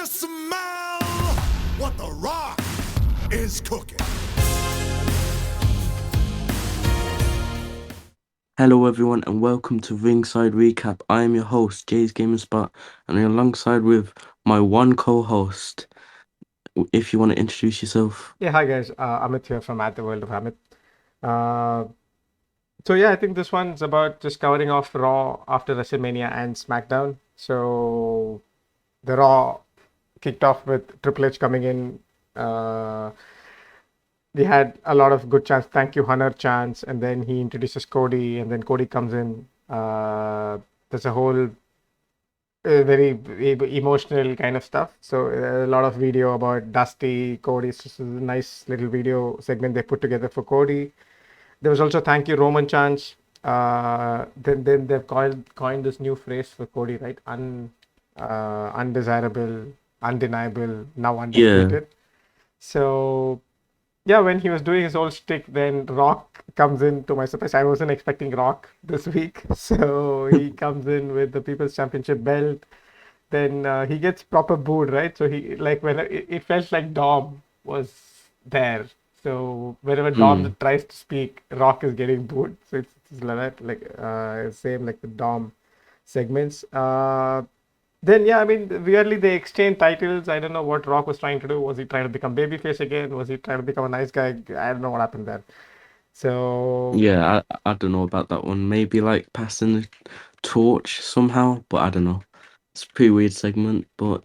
you smell what the Rock is cooking? Hello everyone and welcome to Ringside Recap. I am your host, Jay's Gaming Spot, and I'm alongside with my one co-host. If you want to introduce yourself. Yeah, hi guys. Amit here from At the World of Amit. Uh, I think this one's about just covering off Raw after WrestleMania and SmackDown. So the Raw kicked off with Triple H coming in. Uh, we had a lot of good chants, thank you Hunter chants, and then he introduces Cody, and then Cody comes in. There's a whole very emotional kind of stuff. So a lot of video about Dusty, Cody. It's just a nice little video segment they put together for Cody. There was also thank you Roman chants. Then they've coined this new phrase for Cody, right? Undesirable, undeniable, now Yeah. undefeated. So yeah, when he was doing his old stick, then Rock comes in. To my surprise, I wasn't expecting Rock this week, so he comes in with the People's Championship belt. Then he gets proper booed, right? So he like when it felt like Dom was there. So whenever Dom Mm. tries to speak, Rock is getting booed. So it's like that, like same like the Dom segments. Then yeah, I mean, weirdly they exchange titles. I don't know what Rock was trying to do. Was he trying to become babyface again? Was he trying to become a nice guy? I don't know what happened there. So Yeah, I don't know about that one. Maybe like passing the torch somehow, but I don't know. It's a pretty weird segment, but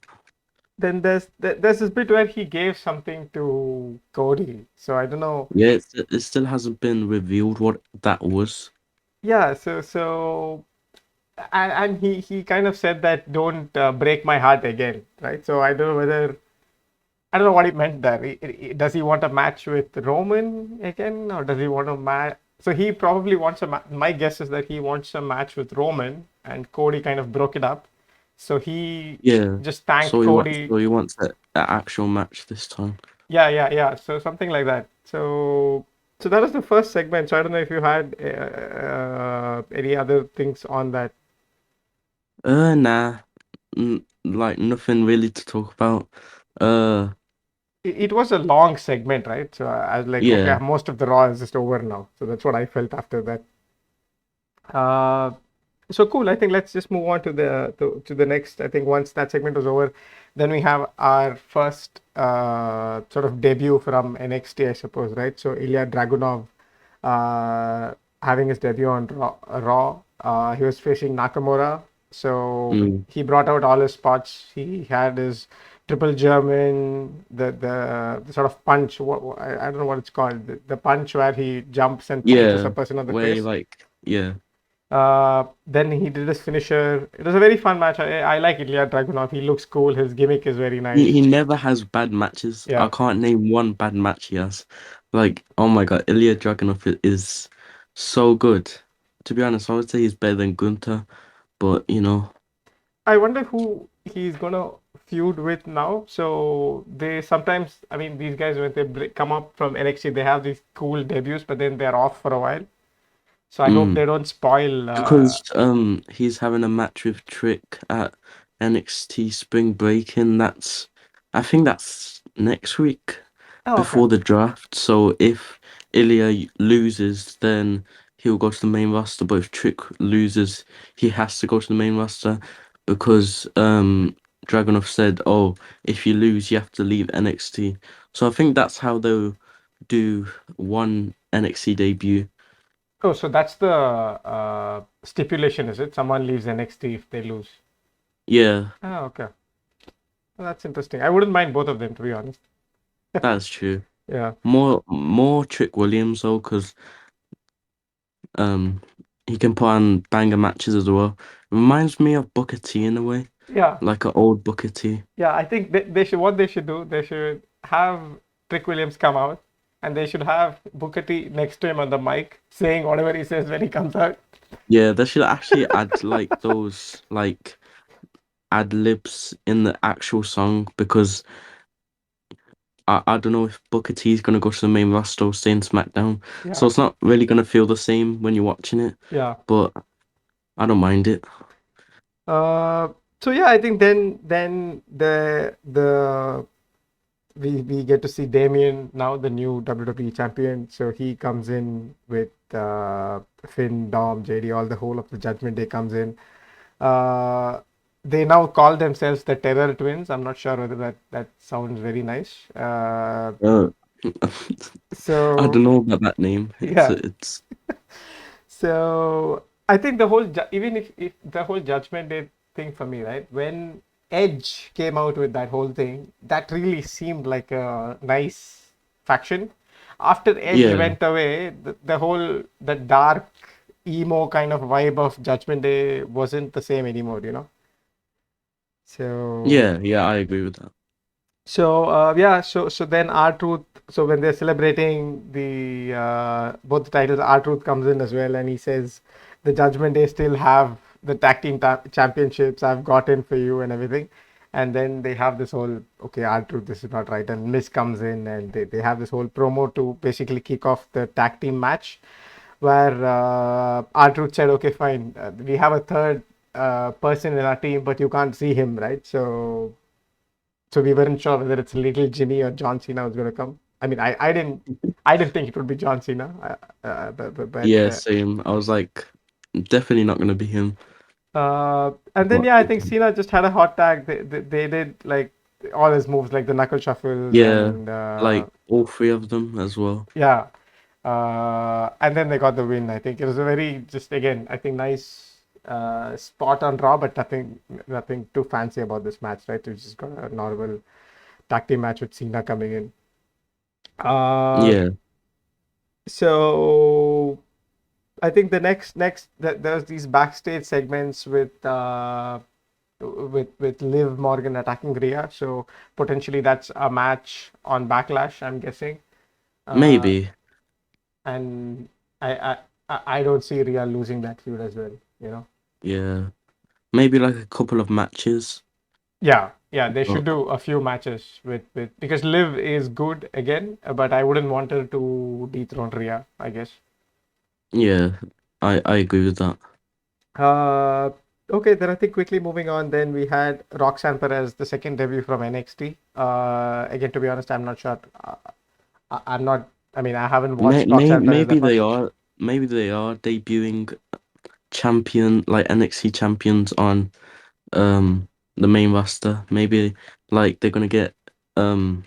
then there's this bit where he gave something to Cody. So I don't know. yeah, it still hasn't been revealed what that was. Yeah. And he kind of said that don't break my heart again, right? So I don't know what he meant there. Does he want a match with Roman again, or does he want a match? So he probably wants my guess is that he wants a match with Roman, and Cody kind of broke it up. So he Yeah. just thanked Cody. So he wants a actual match this time. Yeah. So something like that. So that was the first segment. So I don't know if you had any other things on that. Nah. Like nothing really to talk about. Uh, It was a long segment, right? So I was like, okay, yeah. most of the Raw is just over now. So that's what I felt after that. Uh, so cool. I think let's just move on to the next. I think once that segment was over, then we have our first sort of debut from NXT, I suppose, right? So Ilya Dragunov having his debut on Raw. He was facing Nakamura. So Mm. he brought out all his spots. He had his triple German, the sort of punch. I don't know what it's called. The punch where he jumps and punches a Yeah. person on the Way face. like yeah. Then he did his finisher. It was a very fun match. I like Ilya Dragunov. He looks cool. His gimmick is very nice. He never has bad matches. I Yeah. can't name one bad match he has. Like, oh my God, Ilya Dragunov is so good. To be honest, I would say he's better than Gunter, but I wonder who he's gonna feud with now. So they sometimes, I mean, these guys when they come up from NXT, they have these cool debuts, but then they're off for a while. So I hope mm, they don't spoil. because he's having a match with Trick at NXT Spring Breaking. I think that's next week Oh, okay. before the draft. So if Ilya loses, then he'll go to the main roster. But if Trick loses, he has to go to the main roster because Dragunov said, "Oh, if you lose, you have to leave NXT." So I think that's how they'll do one NXT debut. Oh, so that's the stipulation, is it? Someone leaves NXT if they lose. Yeah, Oh, okay. Well, that's interesting. I wouldn't mind both of them, to be honest. that's true. Yeah. More Trick Williams though, because um he can put on banger matches as well. Reminds me of Booker T in a way, Yeah. like an old Booker T. Yeah, I think they should. What they should do, they should have Trick Williams come out, and they should have Booker T next to him on the mic, saying whatever he says when he comes out. Yeah, they should actually add like those like ad libs in the actual song because I don't know if Booker T is gonna go to the main roster or stay in SmackDown, so Yeah, it's not really gonna feel the same when you're watching it. yeah. But I don't mind it. Uh, So yeah, I think then the we get to see Damien now, the new WWE champion. So he comes in with Finn, Dom, JD, all the whole of the Judgment Day comes in. Uh, they now call themselves the Terror Twins. I'm not sure whether that sounds very nice. Uh, I So don't know about that name. It's yeah, it's so I think the whole even if the whole Judgment Day thing for me, right? When Edge came out with that whole thing, that really seemed like a nice faction. After Edge yeah, went away, the whole the dark emo kind of vibe of Judgment Day wasn't the same anymore, you know. So yeah. I agree with that. yeah, so then R Truth. So when they're celebrating the both the titles, R Truth comes in as well, and he says, "The Judgment Day still have the tag team championships. I've gotten for you and everything." And then they have this whole okay, R Truth, this is not right, and Miz comes in, and they have this whole promo to basically kick off the tag team match, where R Truth said, "Okay, fine, we have a third person in our team, but you can't see him, right?" So we weren't sure whether it's Little Jimmy or John Cena was going to come. I mean, I didn't think it would be John Cena, but Yeah, same. I was like, definitely not gonna be him. and then But yeah, I think Cena just had a hot tag. They did like all his moves, like the knuckle shuffles, yeah, and like all three of them as well. yeah, and then they got the win. I think it was a very just again, I think nice spot on Raw, but nothing too fancy about this match, right? We just got a normal tag team match with Cena coming in. Uh, Yeah, so I think the next there's these backstage segments with Liv Morgan attacking Rhea. So potentially that's a match on Backlash, I'm guessing. Uh, maybe. and I I don't see Rhea losing that feud as well. You know. Yeah, maybe like a couple of matches. Yeah, they should But do a few matches with because Liv is good again, but I wouldn't want her to dethrone Rhea, I guess. yeah, I agree with that. Uh, okay, then I think quickly moving on, then we had Roxanne Perez, the second debut from NXT. Again, to be honest, I'm not sure. I'm not, I mean, I haven't watched Roxanne Perez Maybe that they much. are. Maybe they are debuting champion like NXT champions on the main roster. Maybe like they're gonna get um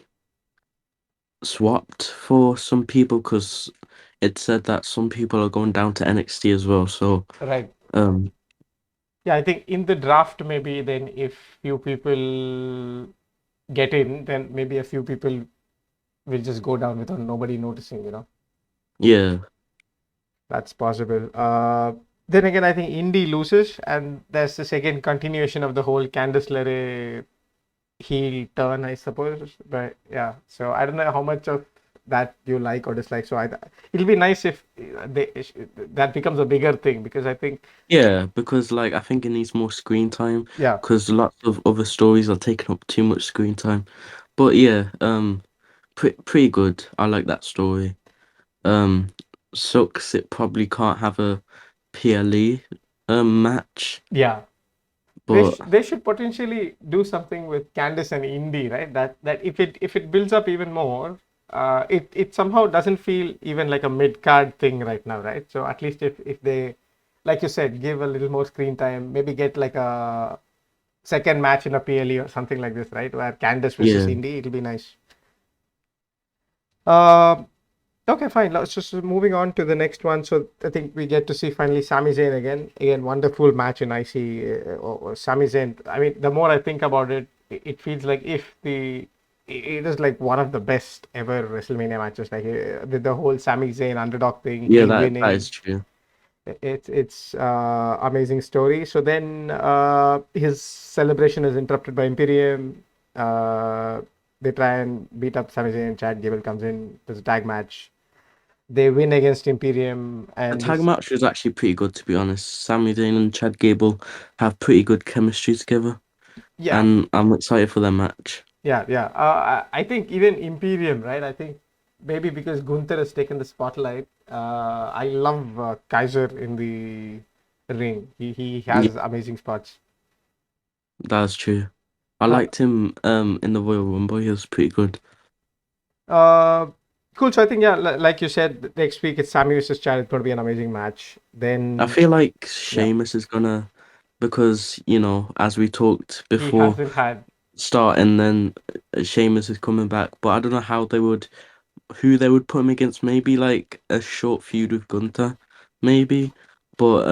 swapped for some people because it said that some people are going down to NXT as well. So Right. um Yeah, I think in the draft, maybe then if few people get in, then maybe a few people will just go down without nobody noticing, you know. yeah, That's possible. Then again, I think Indy loses, and there's the second continuation of the whole Candice LeRae heel turn, I suppose. But yeah, so I don't know how much of that you like or dislike. So it'll be nice if that becomes a bigger thing because I think yeah, because like I think it needs more screen time yeah, because lots of other stories are taking up too much screen time. But yeah, pretty good. I like that story. Um, sucks it probably can't have a PLE match, yeah, but they should potentially do something with Candice and Indy, right? That if it builds up even more, it somehow doesn't feel even like a mid card thing right now, right? So at least if they, like you said, give a little more screen time, maybe get like a second match in a PLE or something like this, right? Where Candice versus yeah, Indy, it'll be nice. Um, okay, fine. Let's just moving on to the next one. So I think we get to see finally Sami Zayn again. Again, wonderful match in IC. Or Sami Zayn. I mean, the more I think about it, it feels like if it is like one of the best ever WrestleMania matches. Like with the whole Sami Zayn underdog thing, yeah, heel that is winning. true. It's amazing story. So then his celebration is interrupted by Imperium. Uh, they try and beat up Sami Zayn. Chad Gable comes in. There's a tag match. They win against Imperium, The and tag this match was actually pretty good, to be honest. Sami Zayn and Chad Gable have pretty good chemistry together, yeah, and I'm excited for their match. yeah. I think even Imperium, right? I think maybe because Gunther has taken the spotlight. I love Kaiser in the ring. He Yeah, has amazing spots. That's true. I Uh, liked him in the Royal Rumble. He was pretty good. uh, cool. So I think, yeah, like you said, next week it's Sammy versus Chad. It's going to be an amazing match. I Then, feel like yeah, Sheamus is gonna, because as we talked he before hasn't had, start, and then Sheamus is coming back, but I don't know who they would put him against. Maybe like a short feud with Gunther, maybe. But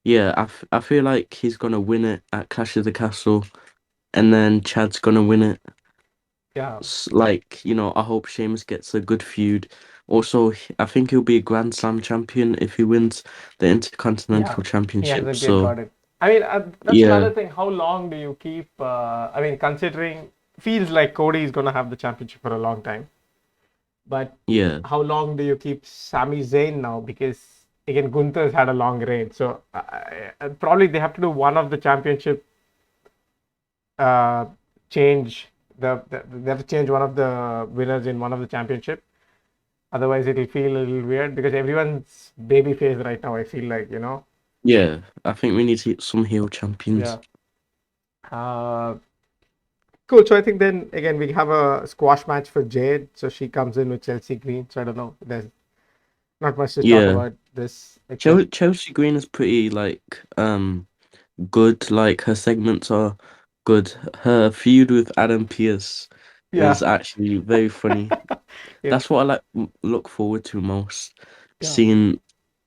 yeah, I feel like he's gonna win it at Clash of the Castle, and then Chad's gonna win it. yeah, Like, I hope Sheamus gets a good feud. Also, I think he'll be a Grand Slam champion if he wins the yeah, Intercontinental he Championship. hasn't yet So got it. I mean, that's yeah, another thing. How long do you keep? I mean, considering feels like Cody is going to have the championship for a long time, but yeah, how long do you keep Sami Zayn now? Because again, Gunther's had a long reign, so probably they have to do one of the championship uh, change. They have to change one of the winners in one of the championship. Otherwise, it'll feel a little weird because everyone's baby face right now. I feel like, yeah. I think we need to get some heel champions. yeah. Uh, cool. So I think then again we have a squash match for Jade. So she comes in with Chelsea Green. So I don't know. There's not much to talk Yeah. about this except Chelsea Green is pretty like good. Like her segments are good. Her feud with Adam Pearce yeah, is actually very funny. yeah, That's what I look forward to most. yeah, Seeing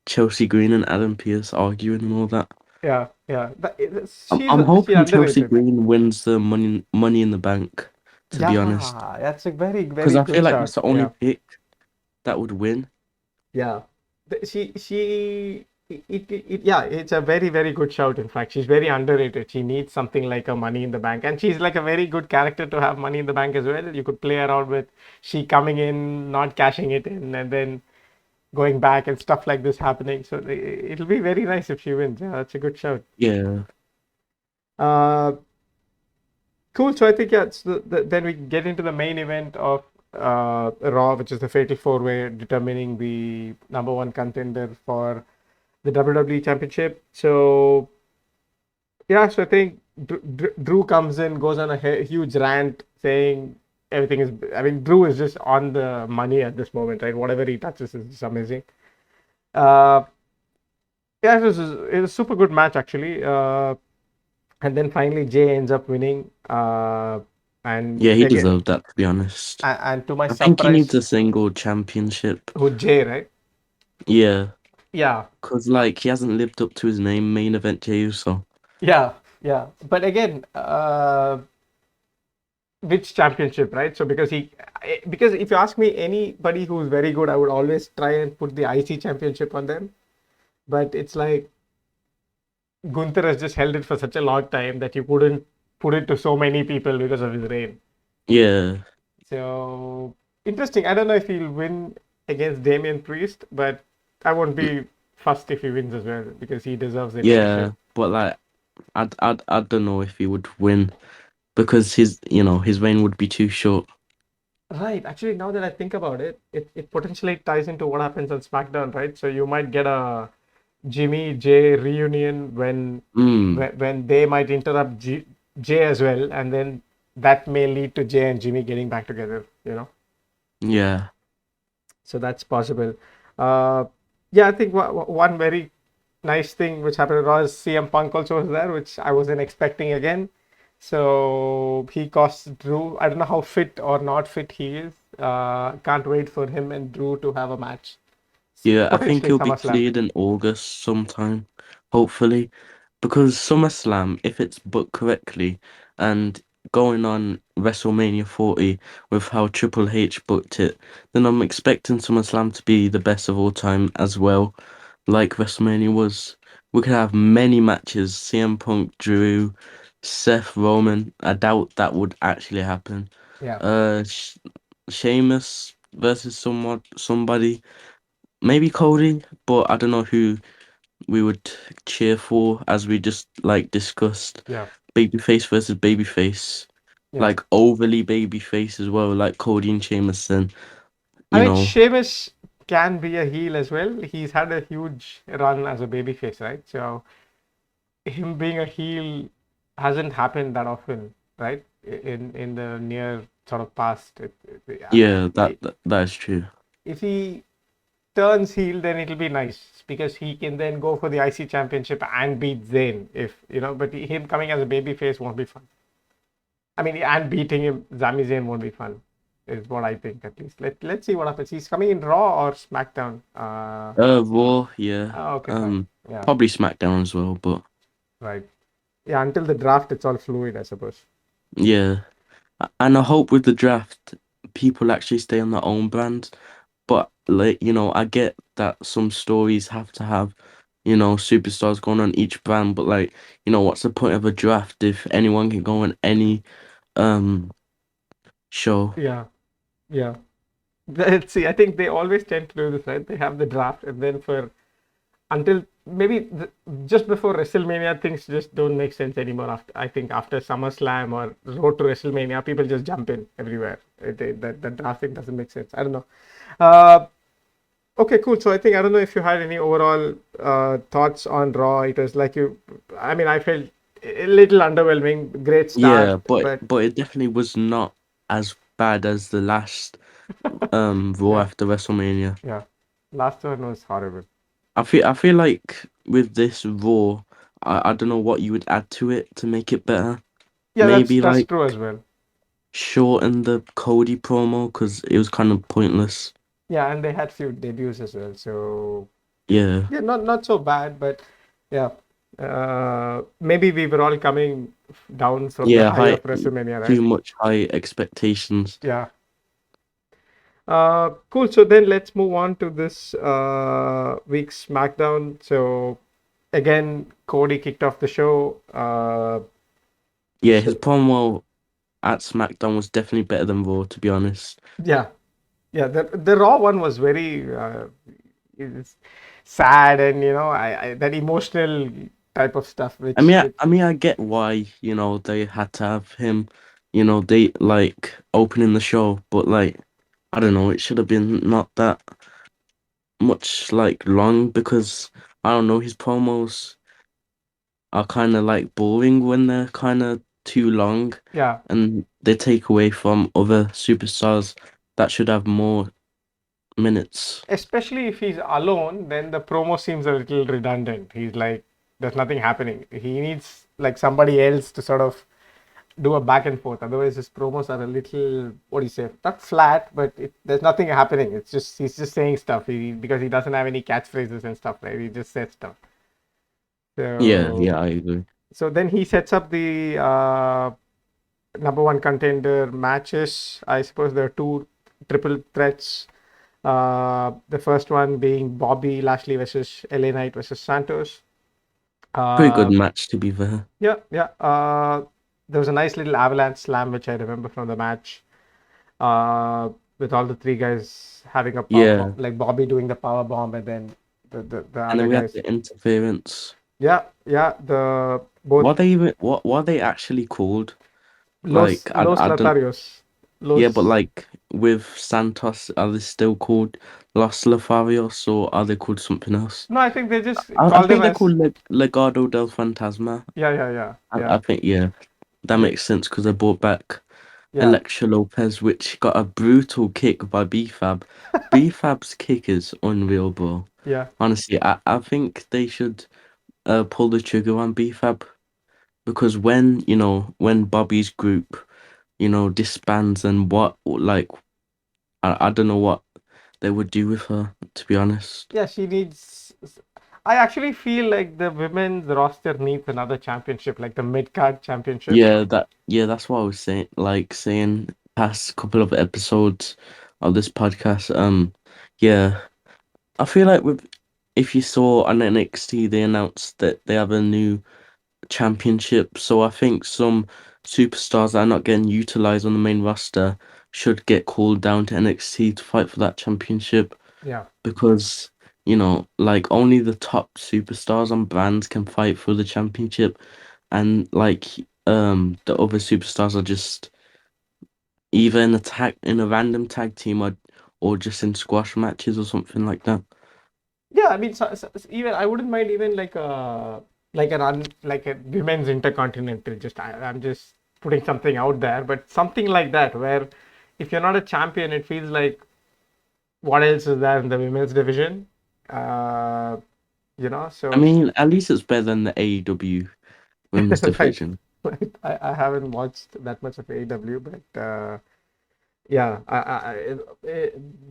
Chelsea Green and Adam Pearce arguing and all that. yeah. I'm She's hoping Chelsea underrated. Green wins the Money in the Bank, to be honest, Yeah, that's a very because very I feel good like shout. that's the only Yeah, pick that would win. yeah. Yeah, it's a very very good shout. In fact, she's very underrated. She needs something like a Money in the Bank, and she's like a very good character to have Money in the Bank as well. You could play around with she coming in, not cashing it in, and then going back and stuff like this happening. So it'll be very nice if she wins. Yeah, that's a good shout. Yeah, Uh, cool. So I think, yeah, then we get into the main event of Raw, which is the Fatal Four Way, determining the number one contender for the WWE Championship. So yeah, so I think Drew comes in, goes on a huge rant saying everything is. I mean, Drew is just on the money at this moment, right? Whatever he touches is just amazing. Uh, yeah, it was a super good match actually. And then finally Jay ends up winning. And yeah, he again, deserved that, to be honest. and to my I think he needs surprise, a single championship. who Jay, right? Yeah, Yeah, because like he hasn't lived up to his name, main event Jey Uso. yeah, yeah. But again, which championship, right? So because if you ask me anybody who's very good, I would always try and put the IC championship on them. But it's like Gunther has just held it for such a long time that you couldn't put it to so many people because of his reign. Yeah, So interesting. I don't know if he'll win against Damian Priest, but I won't mm, be fussed if he wins as well because he deserves it for yeah, sure. but like I don't know if he would win because his reign would be too short. Right. Actually, now that I think about it, it potentially ties into what happens on SmackDown, right? So you might get a Jimmy Jay reunion Mm, when they might interrupt Jay as well, and then that may lead to Jay and Jimmy getting back together. yeah, So that's possible. Uh, yeah, I think one very nice thing which happened was CM Punk also was there, which I wasn't expecting again. So he cost Drew. I don't know how fit or not fit he is. Can't wait for him and Drew to have a match. yeah. I think Potentially he'll be SummerSlam. cleared in August sometime, hopefully. Because SummerSlam, if it's booked correctly and going on WrestleMania 40 with how Triple H booked it, then I'm expecting SummerSlam to be the best of all time as well, like WrestleMania was. We could have many matches, CM Punk, Drew, Seth Roman. I doubt that would actually happen. Yeah. Sh Sheamus versus somebody, maybe Cody, but I don't know who we would cheer for, as we just like discussed. Yeah. Babyface versus babyface, Yeah. like overly babyface as well, like Cody and Sheamus. Then I you mean, know, Sheamus can be a heel as well. He's had a huge run as a babyface, right? So him being a heel hasn't happened that often, right? In the near sort of past. Yeah, that is true. If he turns heel, then it'll be nice because he can then go for the IC championship and beat Zayn. If you know, but him coming as a baby face won't be fun. I mean, and beating him, Sami Zayn won't be fun. Is what I think at least. Let's see what happens. He's coming in Raw or SmackDown. Raw, yeah. Okay, fine. Yeah, Probably SmackDown as well, but right. Yeah, until the draft, it's all fluid, I suppose. yeah. And I hope with the draft, people actually stay on their own brand. But like, I get that some stories have to have, superstars going on each brand. But like, what's the point of a draft if anyone can go on any um show? Yeah, yeah. Let's see. I think they always tend to do this, right? They have the draft, and then for until maybe just before WrestleMania, things just don't make sense anymore. After I think after SummerSlam or Road to WrestleMania, people just jump in everywhere. The drafting doesn't make sense. I don't know. Uh, okay, cool. So I think I don't know if you had any overall thoughts on Raw. It was like you. I mean, I felt a little underwhelming. Great start, Yeah, but but but it definitely was not as bad as the last Raw yeah, after WrestleMania. yeah. Last one was horrible. I feel like with this Raw, I don't know what you would add to it to make it better. Yeah, Maybe that's like true as well. shorten the Cody promo because it was kind of pointless. Yeah, and they had few debuts as well. So Yeah, yeah, not so bad, but yeah. Maybe we were all coming down from the yeah, high high of WrestleMania, too right? much high expectations. Yeah. Cool. So then let's move on to this week's SmackDown. So again, Cody kicked off the show. Yeah, his So promo at SmackDown was definitely better than Raw, to be honest. yeah, yeah. The Raw one was very it's sad, and I that emotional type of stuff, I mean, I, which I mean, I get why, they had to have him, they like opening the show, but like, I don't know, it should have been not that much like long because I don't know, his promos are kind of like boring when they're kind of too long yeah. and they take away from other superstars that should have more minutes. Especially if he's alone, then the promo seems a little redundant. He's like, there's nothing happening. He needs like somebody else to sort of do a back and forth. Otherwise, his promos are a little, what do you say, not flat, but there's nothing happening. It's just he's just saying stuff. Because he doesn't have any catchphrases and stuff, right? He just says stuff. Yeah, So yeah, I agree. so then he sets up the number one contender matches. I suppose there are two triple threats. The first one being Bobby Lashley versus LA Knight versus Santos. Pretty good Uh, match to be fair. yeah, yeah. There was a nice little avalanche slam which I remember from the match. Uh, with all the three guys having a power bomb, Yeah, like Bobby doing the power bomb, and then the and other then we had guys. the interference. Yeah, yeah. The both What are they actually called? Los Like Los I don't Lotharios. yeah, but Los. like with Santos, are they still called Los Lotharios or are they called something else? No, I think they just I call them think they're as. called Legado del Fantasma. Yeah, yeah, yeah, I yeah, think yeah, that yeah, makes sense because they brought back yeah, Electra Lopez, which got a brutal kick by B-Fab. B-Fab's kick is unreal, bro. yeah. Honestly, I think they should pull the trigger on B-Fab because when Bobby's group, disbands and what like I don't know what they would do with her, to be honest. Yeah, she needs. I actually feel like the women's roster needs another championship, like the mid card championship. That's what I was saying past couple of episodes of this podcast. Yeah, I feel like with if you saw on NXT, they announced that they have a new championship. So I think some superstars that are not getting utilized on the main roster should get called down to NXT to fight for that championship Yeah. because, like only the top superstars on brands can fight for the championship and like the other superstars are just either in a random tag team or just in squash matches or something like that. Yeah, I mean, even I wouldn't mind even like like a women's intercontinental. I'm just putting something out there, but something like that, where if you're not a champion, it feels like what else is there in the women's division? Uh, I so mean, at least it's better than the AEW women's right, division. right. I haven't watched that much of AEW, but yeah,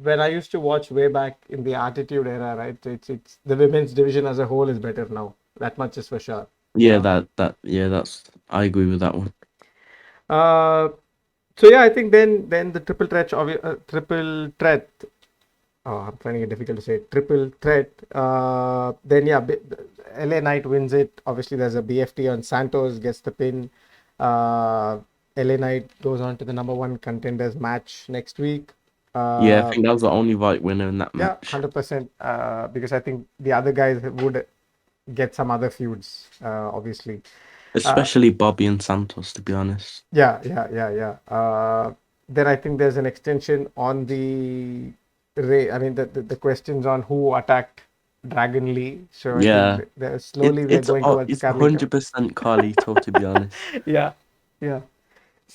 when I used to watch way back in the Attitude Era, right? It's the women's division as a whole is better now. That much is for sure. You Yeah, know. that's I agree with that one. Uh, so yeah, I think then the triple threat. Oh, I'm finding it difficult to say. Triple threat. Then yeah, LA Knight wins it. Obviously, there's a BFT on Santos, gets the pin. Uh, LA Knight goes on to the number one contenders match next week. Yeah, I Uh, think that was the only right winner in that yeah, match. 100%. Because I think the other guys would get some other feuds, obviously. Especially Bobby and Santos, to be honest. Yeah. Then I think there's an extension on the I mean the questions on who attacked Dragon Lee. So I think Yeah, slowly we are going towards it's Carlito. 100% Carlito, to be honest. Yeah, yeah.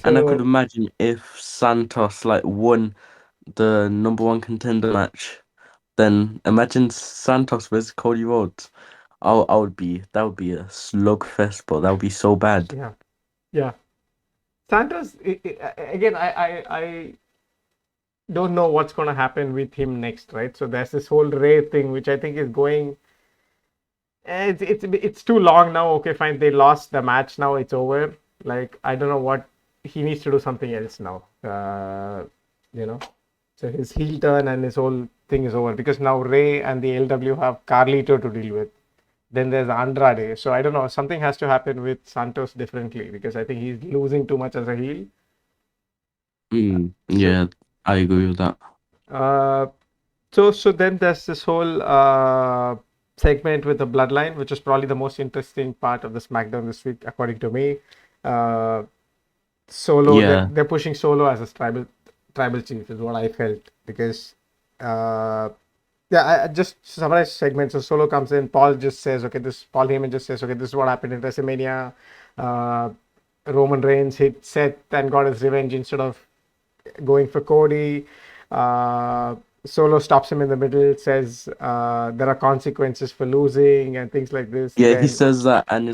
And I could So imagine if Santos like won the number one contender match, then imagine Santos versus Cody Rhodes. I would be that would be a slugfest, but that would be so bad. yeah, yeah. Santos again. I don't know what's going to happen with him next, right? So there's this whole Ray thing, which I think is going. It's too long now. Okay, fine. They lost the match. Now it's over. Like I don't know what he needs to do something else now. You know. So his heel turn and his whole thing is over because now Ray and the LW have Carlito to deal with. Then there's Andrade. So I don't know. Something has to happen with Santos differently because I think he's losing too much as a heel. So Yeah, I agree with that. uh, so then there's this whole segment with the bloodline, which is probably the most interesting part of the SmackDown this week, according to me. Uh, Solo, Yeah, they're pushing Solo as a tribal chief is what I felt because yeah, I just to summarize segment. So Solo comes in, Paul Heyman just says, okay, this is what happened in WrestleMania. Uh, Roman Reigns hit Seth and got his revenge instead of going for Cody. Uh, Solo stops him in the middle, says there are consequences for losing and things like this. yeah, he Then says that, and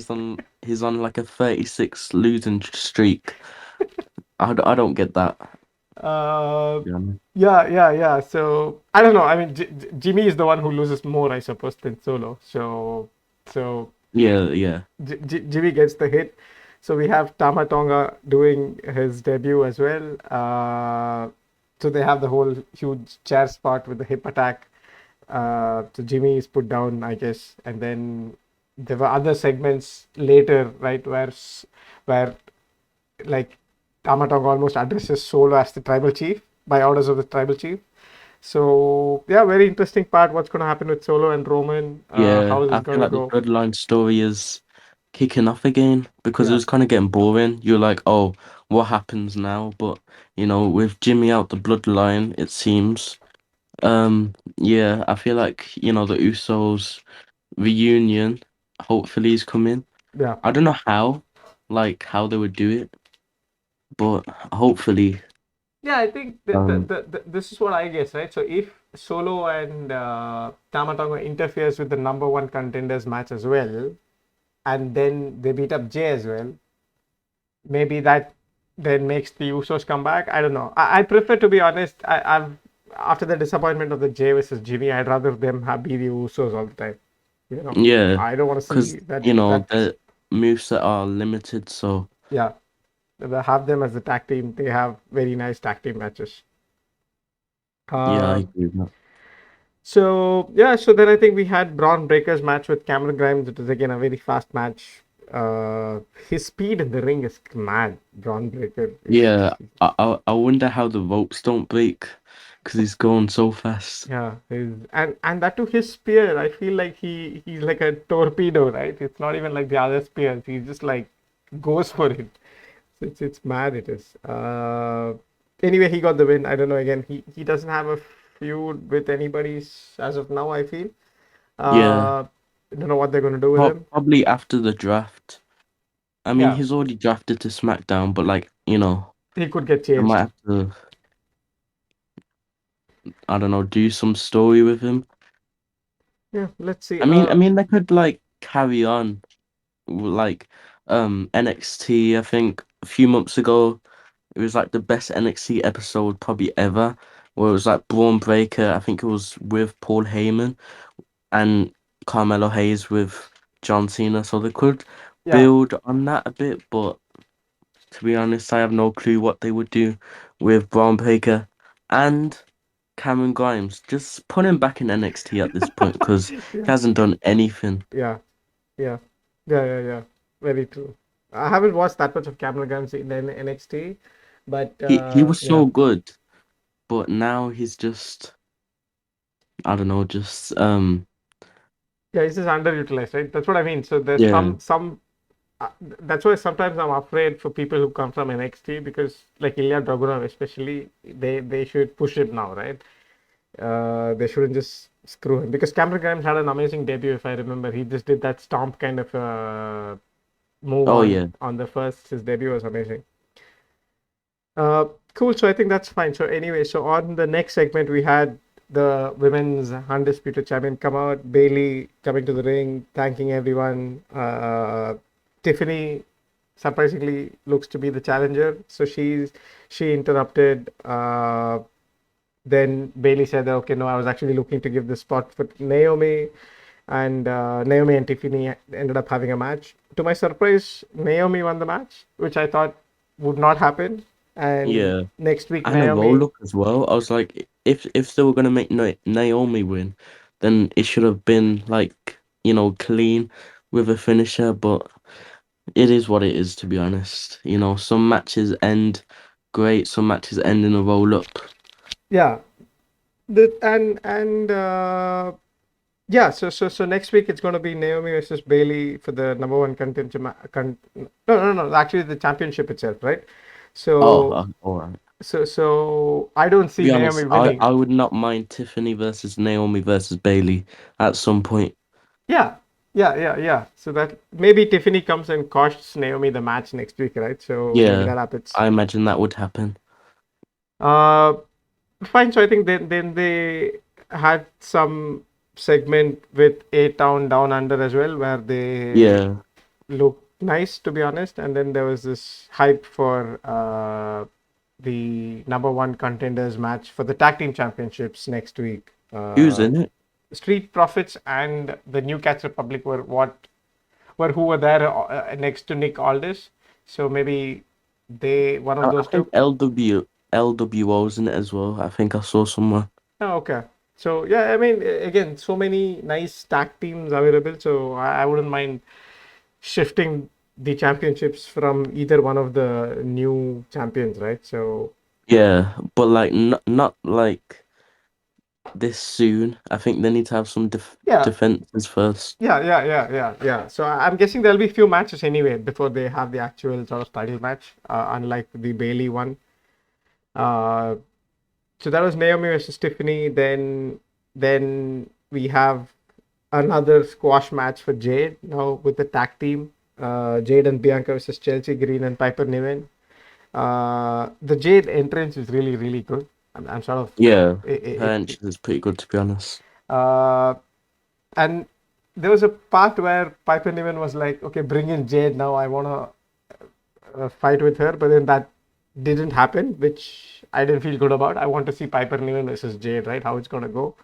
he's on like a 36 losing streak. I don't get that. uh, Yeah, yeah. So I don't know. I mean, Jimmy is the one who loses more, I suppose, than Solo. So yeah. Jimmy gets the hit. So we have Tama Tonga doing his debut as well. So they have the whole huge chair spot with the hip attack. So Jimmy is put down, I guess, and then there were other segments later, right, where like Tama Tonga almost addresses Solo as the tribal chief by orders of the tribal chief. So yeah, very interesting part. What's going to happen with Solo and Roman? Yeah, How is I this feel going to like the go? Bloodline story is kicking off again because it Yeah, was kind of getting boring. You're like, oh, what happens now? But with Jimmy out the Bloodline, it seems. Yeah, I feel like the Usos reunion hopefully is coming. yeah. I don't know how they would do it, but hopefully. Yeah, I think Um, this is what I guess, right? So if Solo and Tama Tonga interferes with the number one contenders match as well, and then they beat up Jay as well, maybe that then makes the Usos come back. I don't know. I prefer to be honest. I've after the disappointment of the Jay versus Jimmy, I'd rather them be the Usos all the time. yeah, I don't want to because see that. the moveset are limited, so Yeah, they have them as the tag team. They have very nice tag team matches. yeah, I Uh, agree with that. So yeah, so then I think we had Braun Breaker's match with Cameron Grimes. It was again a very fast match. His speed in the ring is mad. Braun Breaker Yeah, I wonder how the ropes don't break because he's going so fast. yeah, and that to his spear. I feel like he's like a torpedo, right? It's not even like the other spears. He just like goes for it. It's mad. It is. Anyway, he got the win. I don't know. Again, he doesn't have a feud with anybody as of now. I feel. Yeah, Uh, don't know what they're going to do with him. Probably after the draft. I mean, Yeah, he's already drafted to SmackDown, but like, he could get they might changed. have to, I don't know, do some story with him. Yeah, let's see. I mean, they could like carry on like NXT. I think a few months ago, it was like the best NXT episode probably ever, where it was like Braun Breaker. I think it was with Paul Heyman and Carmelo Hayes with John Cena, so they could Yeah, build on that a bit. But to be honest, I have no clue what they would do with Braun Breaker and Cameron Grimes. Just put him back in NXT at this point because he yeah, hasn't done anything. yeah, yeah, yeah. Very true. I haven't watched that much of Cameron Grimes in NXT, but He was yeah, so good, but now he's just, I don't know, just yeah, he's just underutilized, right? That's what I mean. So there's yeah, that's why sometimes I'm afraid for people who come from NXT because like Ilya Dragunov especially, they should push it now, right? They shouldn't just screw him because Cameron Grimes had an amazing debut if I remember. He just did that stomp kind of move oh on yeah, the first. His debut was amazing. Uh, cool. So I think that's fine. So anyway, so on the next segment we had the women's undisputed champion come out, Bailey coming to the ring, thanking everyone. Tiffany surprisingly looks to be the challenger, so she interrupted. Then Bailey said, "Okay, no, I was actually looking to give the spot for Naomi." And Naomi and Tiffany ended up having a match. To my surprise, Naomi won the match, which I thought would not happen. And yeah, next week, and a roll Naomi, up as well. I was like, if they were gonna make Naomi win, then it should have been like clean with a finisher. But it is what it is, to be honest. Some matches end great, some matches end in a roll up. yeah, and yeah, so next week it's going to be Naomi versus Bailey for the number one no, actually the championship itself, right? Oh, So all right. so I don't To see be honest, Naomi I, winning. I would not mind Tiffany versus Naomi versus Bailey at some point. Yeah, yeah. So that maybe Tiffany comes and costs Naomi the match next week, right? So maybe Yeah, that happens. I imagine that would happen. Uh, fine. So I think then they had some segment with A Town Down Under as well, where they Yeah, look nice to be honest. And then there was this hype for the number one contenders match for the tag team championships next week. who's in it? Street Profits and the New Cats Republic were who were there next to Nick Aldis. So maybe they one of I those think two. LWO's in it as well. I think I saw somewhere. Oh, okay. So yeah, I mean, again, so many nice tag teams available. So I wouldn't mind shifting the championships from either one of the new champions, right? So Yeah, but like not like this soon. I think they need to have some yeah, defenses first. yeah. So I'm guessing there'll be few matches anyway before they have the actual sort of title match, unlike the Bailey one. Uh, so that was Naomi versus Tiffany. Then we have another squash match for Jade now with the tag team. Jade and Bianca versus Chelsea Green and Piper Niven. The Jade entrance is really good. I'm sort of Yeah, her it entrance is pretty good to be honest. uh, and there was a part where Piper Niven was like, "Okay, bring in Jade now. I wanna fight with her," but then that didn't happen, which I didn't feel good about. I want to see Piper Niven versus Jade, right? How it's gonna go.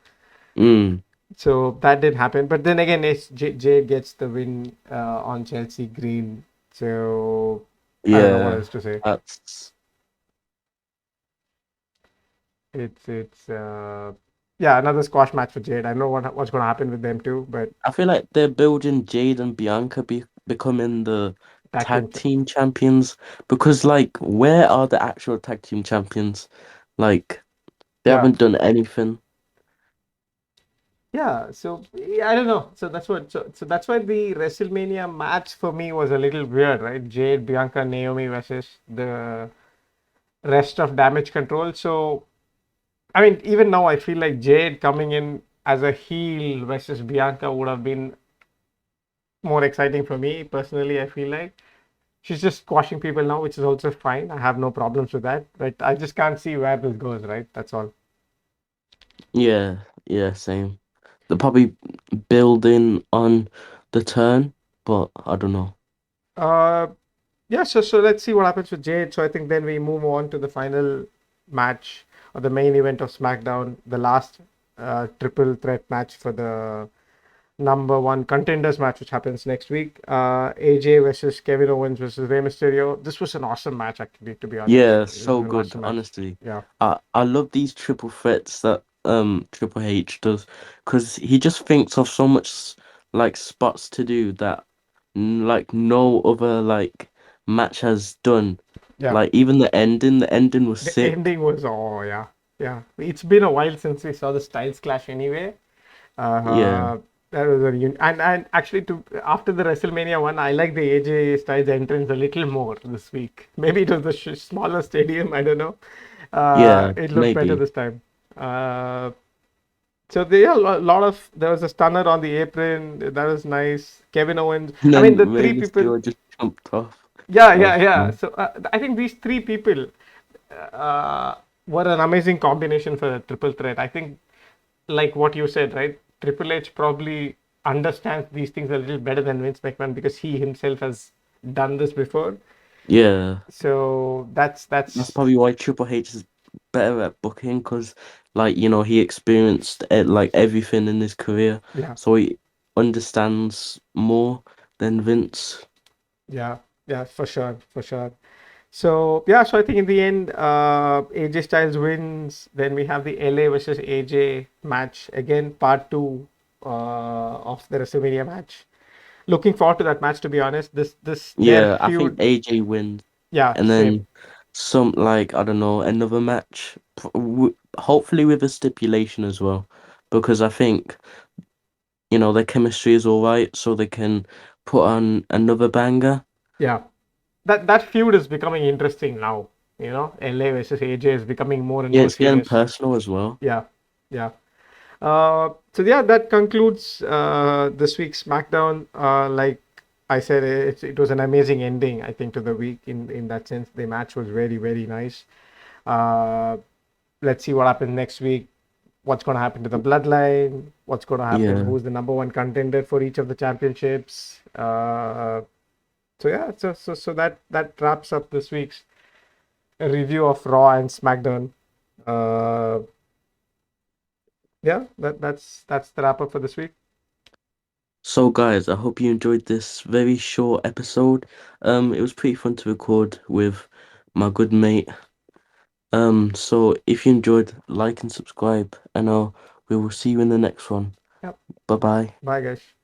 Mm, So that didn't happen. But then again, Jade gets the win on Chelsea Green. So I don't know what yeah, else to say. that's. It's yeah, another squash match for Jade. I don't know what's gonna happen with them too, but I feel like they're building Jade and Bianca becoming the tag team. tag team champions because like where are the actual tag team champions? Like they Yeah, haven't done anything. yeah. So yeah, I don't know. So that's what. So that's why the WrestleMania match for me was a little weird, right? Jade, Bianca, Naomi versus the rest of Damage Control. So I mean, even now I feel like Jade coming in as a heel versus Bianca would have been more exciting for me personally. I feel like she's just squashing people now, which is also fine. I have no problems with that, but I just can't see where this goes. Right, that's all. Yeah, yeah, same. They're probably building on the turn, but I don't know. Uh, yeah. So let's see what happens with Jade. So I think then we move on to the final match or the main event of SmackDown, the last triple threat match for the number one contenders match, which happens next week. AJ versus Kevin Owens versus Rey Mysterio. This was an awesome match, actually. To be honest, Yeah, it was so an good, awesome match. honestly. Yeah, I love these triple threats that Triple H does because he just thinks of so much like spots to do that like no other like match has done. yeah. Like even the ending was The sick. ending was yeah, yeah. It's been a while since we saw the Styles Clash anyway. Yeah. Uh, that was a and actually to after the WrestleMania one, I like the AJ Styles entrance a little more this week. Maybe it was the smaller stadium. I don't know. Yeah, It looked better maybe. this time. So there are a lot of there was a stunner on the apron. That was nice. Kevin Owens. And I mean, the then Rey three people. Mysterio just jumped off. Yeah, That yeah, was yeah. funny. So I think these three people uh, were an amazing combination for a triple threat. I think, like what you said, right? Triple H probably understands these things a little better than Vince McMahon because he himself has done this before. Yeah. So that's That's that's probably why Triple H is better at booking because, like, he experienced like everything in his career, yeah, so he understands more than Vince. yeah, yeah, for sure, for sure. So yeah, so I think in the end, AJ Styles wins. Then we have the LA versus AJ match again, part two of the WrestleMania match. Looking forward to that match. To be honest, this their Yeah, I think feud. AJ wins, Yeah, and same. then some like I don't know another match, hopefully with a stipulation as well, because I think their chemistry is all right, so they can put on another banger. Yeah, that feud is becoming interesting now. LA versus AJ is becoming more and Yeah, more it's getting serious. personal as well. Yeah, yeah. So yeah, that concludes this week's SmackDown. Like I said, it was an amazing ending, I think, to the week. In that sense, the match was very very nice. Uh, let's see what happens next week. What's going to happen to the bloodline? What's going to happen? Yeah. Who's the number one contender for each of the championships? So yeah, so that wraps up this week's review of Raw and SmackDown. Uh, yeah, that's the wrap up for this week. So guys, I hope you enjoyed this very short episode. It was pretty fun to record with my good mate. So if you enjoyed, like and subscribe, and we will see you in the next one. Yep. Bye bye. Bye, guys.